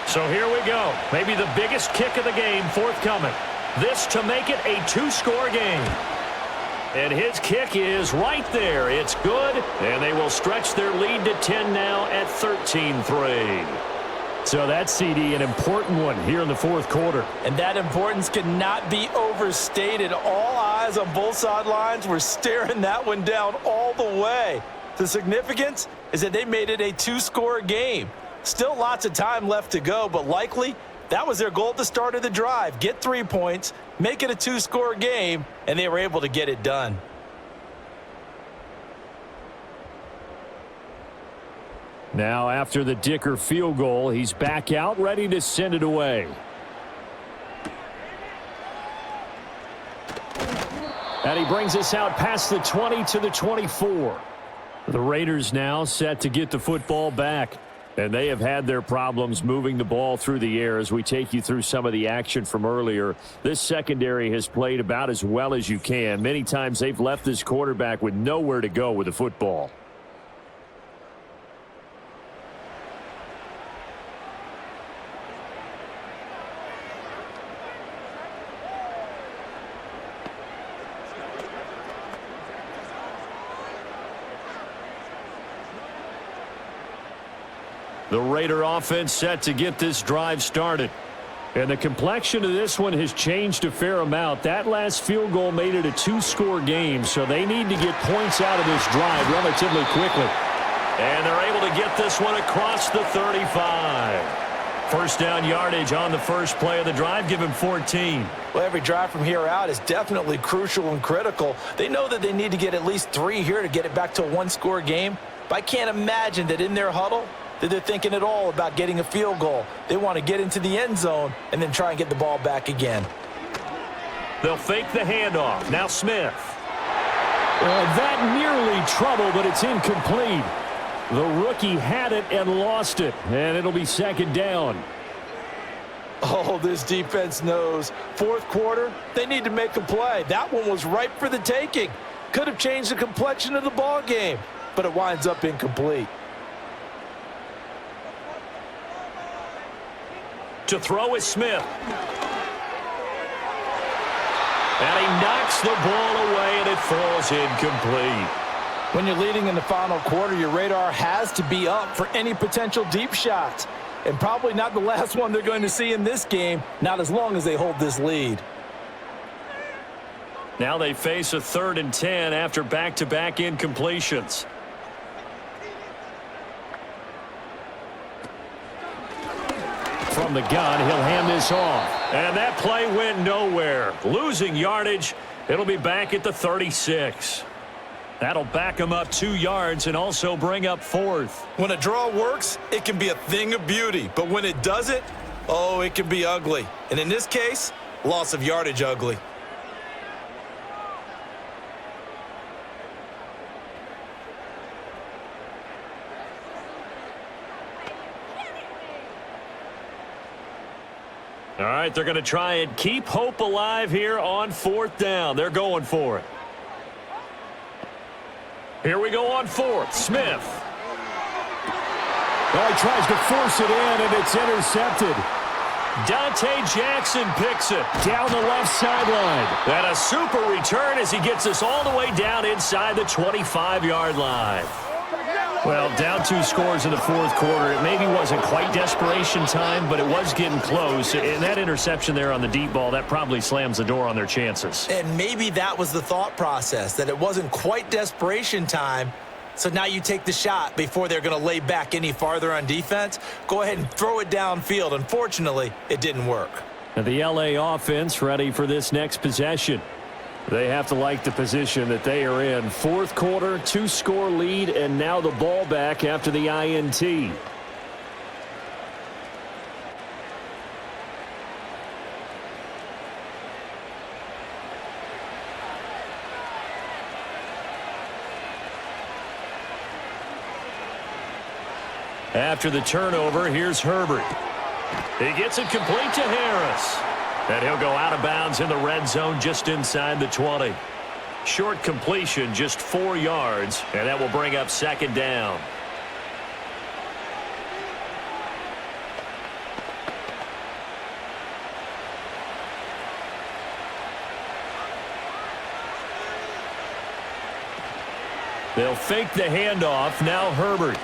So here we go. Maybe the biggest kick of the game forthcoming. This to make it a 2-score game. And his kick is right there. It's good, and they will stretch their lead to 10 now at 13-3. So that's, CD, an important one here in the 4th quarter. And that importance cannot be overstated. All eyes on both sidelines were staring that one down all the way. The significance is that they made it a 2-score game. Still lots of time left to go, but likely that was their goal at the start of the drive. Get 3 points, make it a 2-score game, and they were able to get it done. Now after the Dicker field goal, he's back out ready to send it away. And he brings us out past the 20 to the 24. The Raiders now set to get the football back. And they have had their problems moving the ball through the air as we take you through some of the action from earlier. This secondary has played about as well as you can. Many times they've left this quarterback with nowhere to go with the football. The Raider offense set to get this drive started. And the complexion of this one has changed a fair amount. That last field goal made it a 2-score game, so they need to get points out of this drive relatively quickly. And they're able to get this one across the 35. First down yardage on the first play of the drive. Give him 14. Well, every drive from here out is definitely crucial and critical. They know that they need to get at least 3 here to get it back to a 1-score game. But I can't imagine that in their huddle that they're thinking at all about getting a field goal. They want to get into the end zone and then try and get the ball back again. They'll fake the handoff. Now Smith. That nearly trouble, but it's incomplete. The rookie had it and lost it, and it'll be 2nd down. Oh, this defense knows. 4th quarter, they need to make a play. That one was ripe for the taking. Could have changed the complexion of the ball game, but it winds up incomplete. To throw is Smith. And he knocks the ball away, and it falls incomplete. When you're leading in the final quarter, your radar has to be up for any potential deep shots. And probably not the last one they're going to see in this game, not as long as they hold this lead. Now they face a 3rd and 10 after back-to-back incompletions. From the gun, he'll hand this off. And that play went nowhere. Losing yardage. It'll be back at the 36. That'll back him up 2 yards and also bring up 4th. When a draw works, it can be a thing of beauty. But when it doesn't, oh, it can be ugly. And in this case, loss of yardage ugly. All right, they're going to try and keep hope alive here on 4th down. They're going for it. Here we go on 4th. Smith. Well, he tries to force it in, and it's intercepted. Dante Jackson picks it. Down the left sideline. And a super return as he gets us all the way down inside the 25-yard line. Well, down 2 scores in the 4th quarter. It maybe wasn't quite desperation time, but it was getting close. And that interception there on the deep ball, that probably slams the door on their chances. And maybe that was the thought process, that it wasn't quite desperation time. So now you take the shot before they're going to lay back any farther on defense. Go ahead and throw it downfield. Unfortunately, it didn't work. And the LA offense ready for this next possession. They have to like the position that they are in. 4th quarter, 2-score lead, and now the ball back after the INT. After the turnover, here's Herbert. He gets it complete to Harris. And he'll go out of bounds in the red zone just inside the 20. Short completion, just 4 yards, and that will bring up second down. They'll fake the handoff. Now Herbert.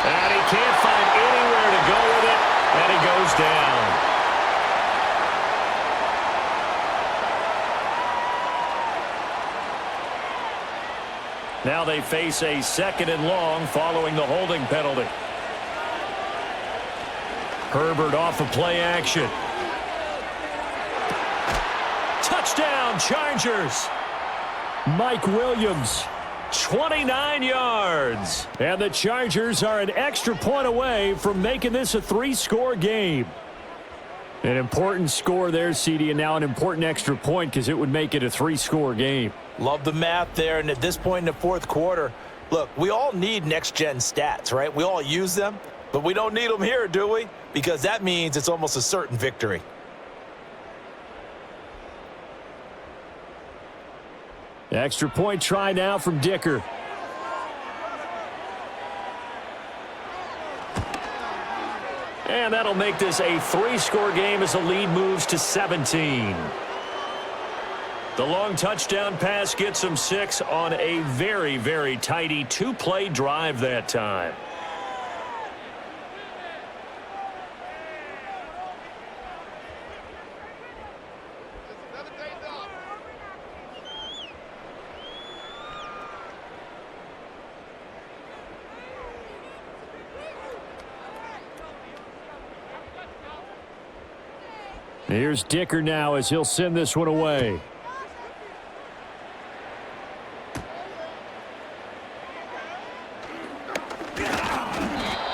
And he can't find anywhere to go with it, and he goes down. Now they face a 2nd and long following the holding penalty. Herbert off of play action. Touchdown, Chargers. Mike Williams, 29 yards. And the Chargers are an extra point away from making this a 3-score game. An important score there, CD, and now an important extra point because it would make it a 3-score game. Love the math there, and at this point in the fourth quarter, look, we all need next-gen stats, right? We all use them, but we don't need them here, do we? Because that means it's almost a certain victory. Extra point try now from Dicker. And that'll make this a 3-score game as the lead moves to 17. The long touchdown pass gets them 6 on a very, very tidy 2-play drive that time. Here's Dicker now as he'll send this one away.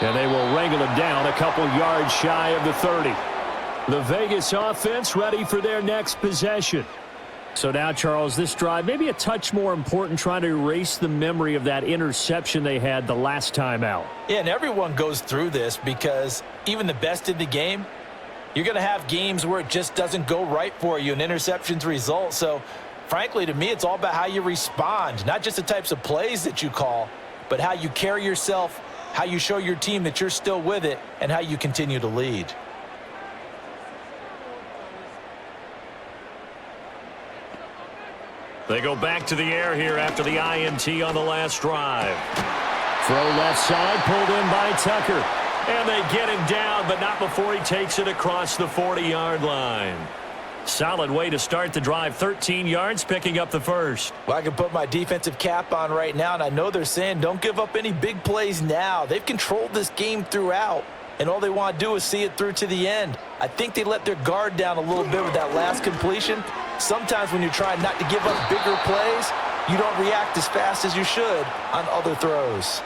And they will wrangle him down a couple yards shy of the 30. The Vegas offense ready for their next possession. So now, Charles, this drive maybe a touch more important, trying to erase the memory of that interception they had the last time out. Yeah, and everyone goes through this because even the best in the game, you're going to have games where it just doesn't go right for you and interceptions result. So, frankly, to me, it's all about how you respond, not just the types of plays that you call, but how you carry yourself, how you show your team that you're still with it, and how you continue to lead. They go back to the air here after the INT on the last drive. Throw left side, pulled in by Tucker. And they get him down, but not before he takes it across the 40-yard line. Solid way to start the drive. 13 yards, picking up the first. Well, I can put my defensive cap on right now, and I know they're saying don't give up any big plays now. They've controlled this game throughout, and all they want to do is see it through to the end. I think they let their guard down a little bit with that last completion. Sometimes when you're trying not to give up bigger plays, you don't react as fast as you should on other throws.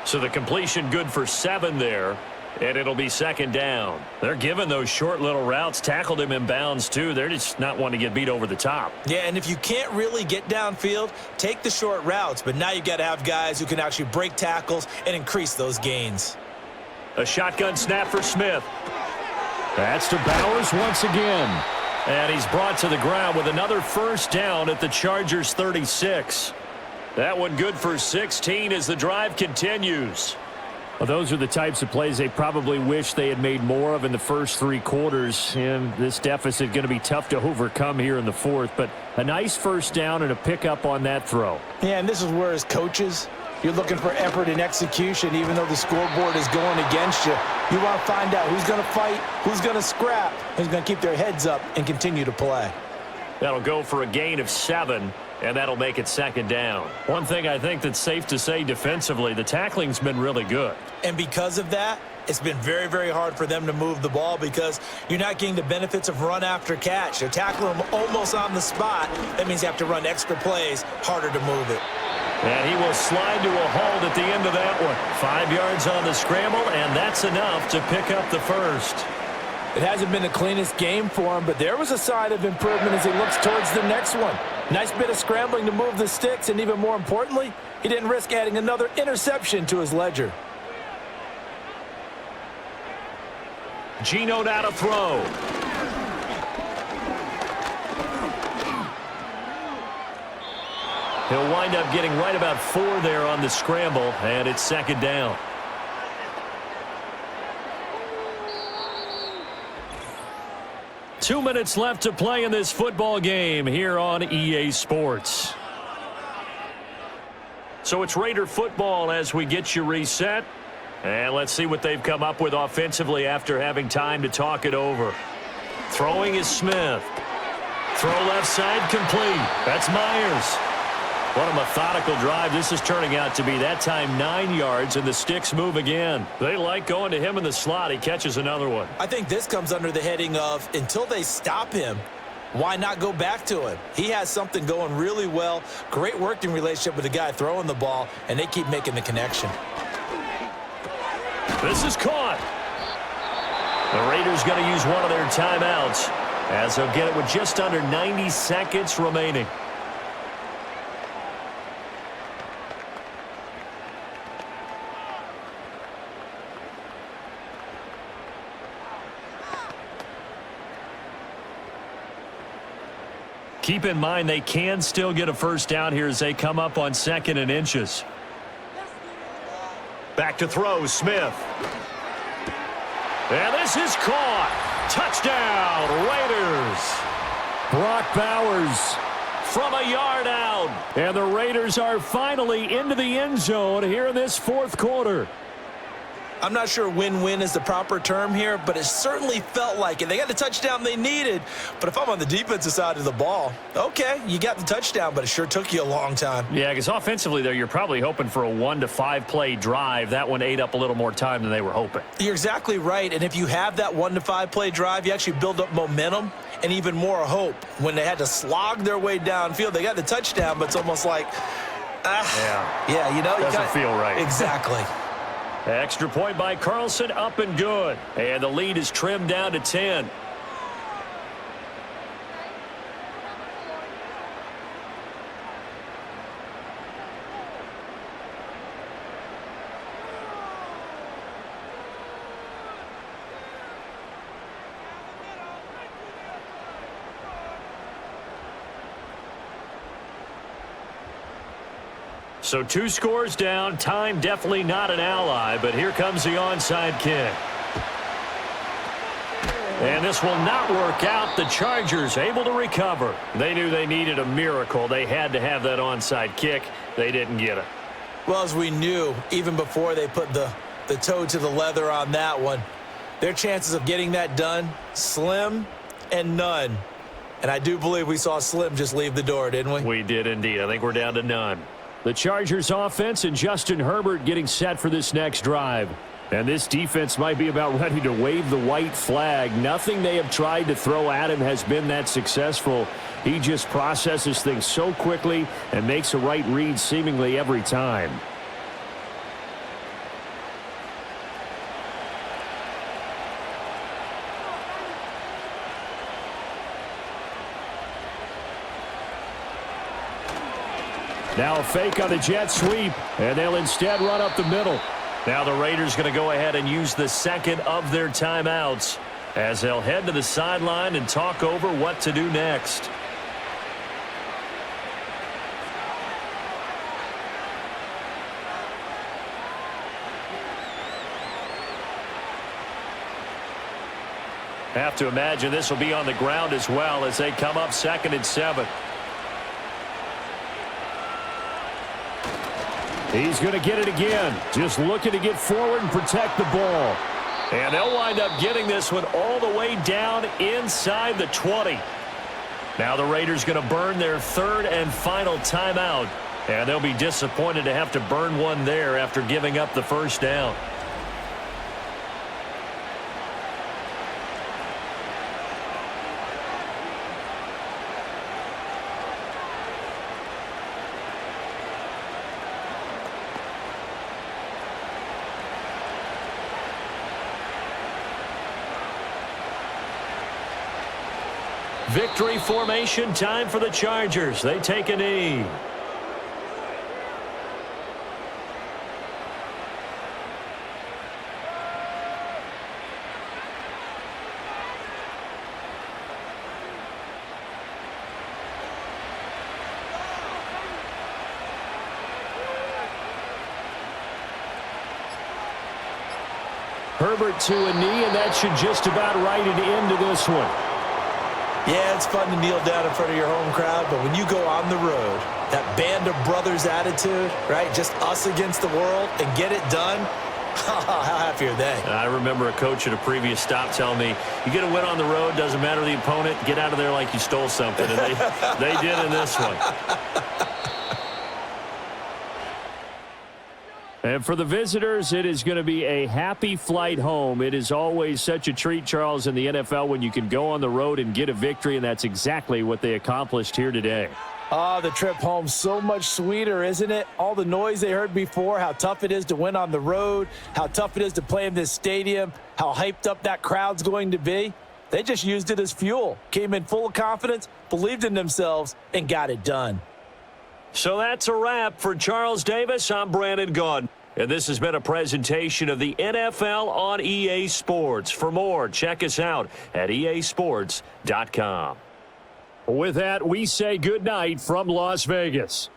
So the completion good for 7 there, and it'll be second down. They're giving those short little routes, tackled him in bounds too. They're just not wanting to get beat over the top. Yeah, and if you can't really get downfield, take the short routes, but now you got to have guys who can actually break tackles and increase those gains. A shotgun snap for Smith. That's to Bowers once again. And he's brought to the ground with another first down at the Chargers 36. That one good for 16 as the drive continues. Well, those are the types of plays they probably wish they had made more of in the first 3 quarters. And this deficit going to be tough to overcome here in the fourth. But a nice first down and a pickup on that throw. Yeah, and this is where as coaches, you're looking for effort and execution. Even though the scoreboard is going against you, you want to find out who's going to fight, who's going to scrap, who's going to keep their heads up and continue to play. That'll go for a gain of 7. And that'll make it second down. One thing I think that's safe to say defensively, the tackling's been really good. And because of that, it's been very, very hard for them to move the ball because you're not getting the benefits of run after catch. They're tackling them almost on the spot. That means you have to run extra plays, harder to move it. And he will slide to a hold at the end of that one. 5 yards on the scramble, and that's enough to pick up the first. It hasn't been the cleanest game for him, but there was a sign of improvement as he looks towards the next one. Nice bit of scrambling to move the sticks, and even more importantly, he didn't risk adding another interception to his ledger. Geno now to throw. He'll wind up getting right about 4 there on the scramble, and it's second down. Two minutes left to play in this football game here on EA Sports. So it's Raider football as we get you reset. And let's see what they've come up with offensively after having time to talk it over. Throwing is Smith. Throw left side complete. That's Myers. What a methodical drive this is turning out to be. That time 9 yards, and the Stix move again. They like going to him in the slot. He catches another one. I think this comes under the heading of until they stop him, why not go back to him? He has something going really well. Great working relationship with the guy throwing the ball, and they keep making the connection. This is caught. The Raiders going to use one of their timeouts as they'll get it with just under 90 seconds remaining. Keep in mind they can still get a first down here as they come up on 2nd and inches. Back to throw, Smith. And this is caught. Touchdown, Raiders. Brock Bowers From a yard out. And the Raiders are finally into the end zone here in this 4th quarter. I'm not sure win-win is the proper term here, but it certainly felt like it. They got the touchdown they needed, but if I'm on the defensive side of the ball, okay, you got the touchdown, but it sure took you a long time. Yeah, because offensively, there, you're probably hoping for a 1 to 5 play drive. That one ate up a little more time than they were hoping. You're exactly right, and if you have that 1 to 5 play drive, you actually build up momentum and even more hope. When they had to slog their way downfield, they got the touchdown, but it's almost like, yeah, you know. Doesn't feel right. Exactly. Extra point by Carlson, up and good. And the lead is trimmed down to 10. So 2 scores down. Time definitely not an ally, but here comes the onside kick. And this will not work out. The Chargers able to recover. They knew they needed a miracle. They had to have that onside kick. They didn't get it. Well, as we knew, even before they put the toe to the leather on that one, their chances of getting that done, slim and none. And I do believe we saw Slim just leave the door, didn't we? We did indeed. I think we're down to none. The Chargers offense and Justin Herbert getting set for this next drive. And this defense might be about ready to wave the white flag. Nothing they have tried to throw at him has been that successful. He just processes things so quickly and makes a right read seemingly every time. Now a fake on the jet sweep, and they'll instead run up the middle. Now the Raiders going to go ahead and use the second of their timeouts as they'll head to the sideline and talk over what to do next. Have to imagine this will be on the ground as well as they come up 2nd and 7. He's going to get it again. Just looking to get forward and protect the ball. And they'll wind up getting this one all the way down inside the 20. Now the Raiders going to burn their 3rd and final timeout. And they'll be disappointed to have to burn one there after giving up the first down. Victory formation time for the Chargers. They take a knee. Herbert to a knee, and that should just about write it into this one. Yeah, it's fun to kneel down in front of your home crowd, but when you go on the road, that band of brothers attitude, right, just us against the world, and get it done, how happy are they? And I remember a coach at a previous stop telling me, you get a win on the road, doesn't matter the opponent, get out of there like you stole something. And they did in this one. And for the visitors, it is going to be a happy flight home. It is always such a treat, Charles, in the NFL when you can go on the road and get a victory, and that's exactly what they accomplished here today. Oh, the trip home, so much sweeter, isn't it? All the noise they heard before, how tough it is to win on the road, how tough it is to play in this stadium, how hyped up that crowd's going to be. They just used it as fuel, came in full of confidence, believed in themselves, and got it done. So that's a wrap for Charles Davis. I'm Brandon Gaudin. And this has been a presentation of the NFL on EA Sports. For more, check us out at easports.com. With that, we say good night from Las Vegas.